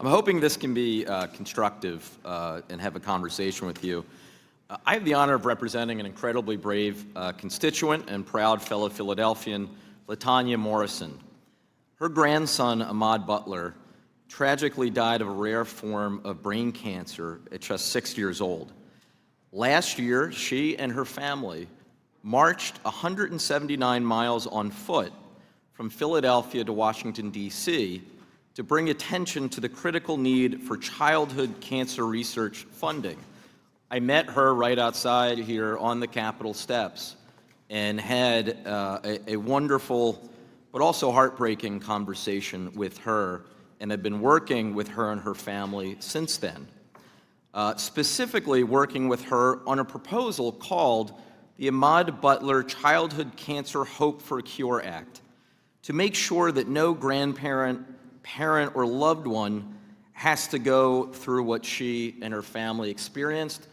I'm hoping this can be constructive and have a conversation with you. I have the honor of representing an incredibly brave constituent and proud fellow Philadelphian, LaTanya Morrison. Her grandson, Ahmaud Butler, tragically died of a rare form of brain cancer at just 6 years old. Last year, she and her family marched 179 miles on foot from Philadelphia to Washington, D.C., to bring attention to the critical need for childhood cancer research funding. I met her right outside here on the Capitol steps and had a wonderful but also heartbreaking conversation with her, and have been working with her and her family since then. Specifically working with her on a proposal called the Ahmaud Butler Childhood Cancer Hope for a Cure Act, to make sure that no grandparent, parent, or loved one has to go through what she and her family experienced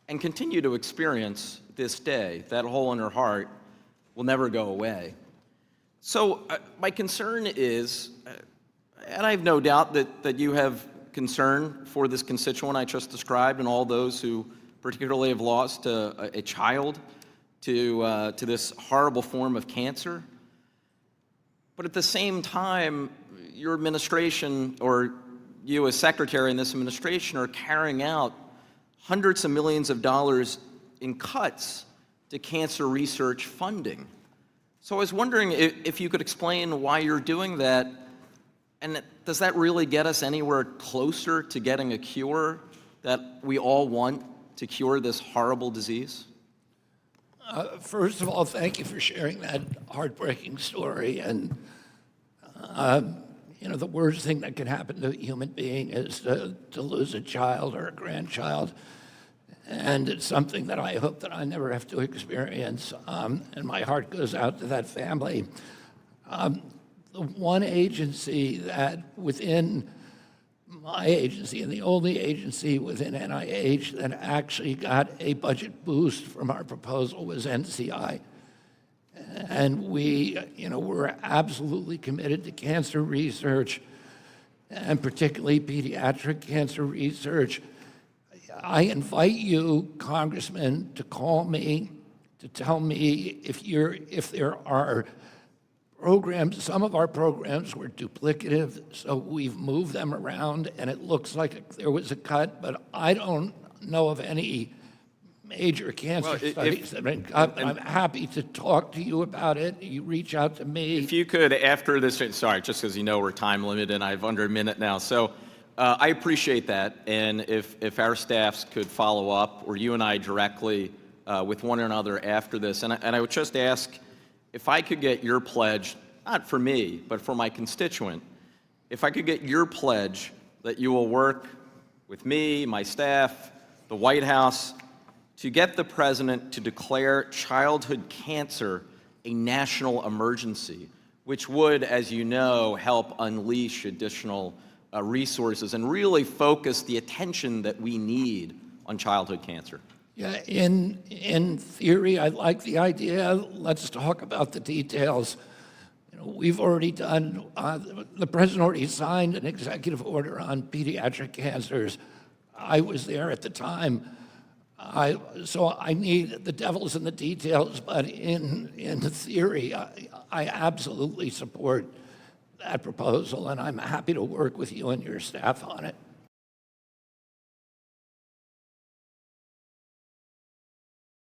and continue to experience this day. That hole in her heart will never go away. So my concern is, and I have no doubt that you have concern for this constituent I just described and all those who particularly have lost a child to this horrible form of cancer. But at the same time, your administration, or you as secretary in this administration, are carrying out hundreds of millions of dollars in cuts to cancer research funding. So I was wondering if you could explain why you're doing that, and does that really get us anywhere closer to getting a cure that we all want to cure this horrible disease? First of all, thank you for sharing that heartbreaking story. And you know, the worst thing that can happen to a human being is to lose a child or a grandchild. And it's something that I hope that I never have to experience. And my heart goes out to that family. The one agency that within my agency, and the only agency within NIH that actually got a budget boost from our proposal, was NCI. And we, we're absolutely committed to cancer research, and particularly pediatric cancer research. I invite you, Congressman, to call me to tell me if there are programs. Some of our programs were duplicative, so we've moved them around, and it looks like there was a cut, but I don't know of any major cancer studies that have been cut. I'm happy to talk to you about it. You reach out to me. If you could, after this, sorry, just because we're time limited, and I have under a minute now, so I appreciate that, and if our staffs could follow up, or you and I directly with one another after this, and I would just ask if I could get your pledge, not for me, but for my constituent, if I could get your pledge that you will work with me, my staff, the White House, to get the president to declare childhood cancer a national emergency, which would, as you know, help unleash additional resources and really focus the attention that we need on childhood cancer. Yeah, in theory, I like the idea. Let's talk about the details. We've already done, the president already signed an executive order on pediatric cancers. I was there at the time. So I need, the devil's in the details, but in theory, I absolutely support that proposal, and I'm happy to work with you and your staff on it.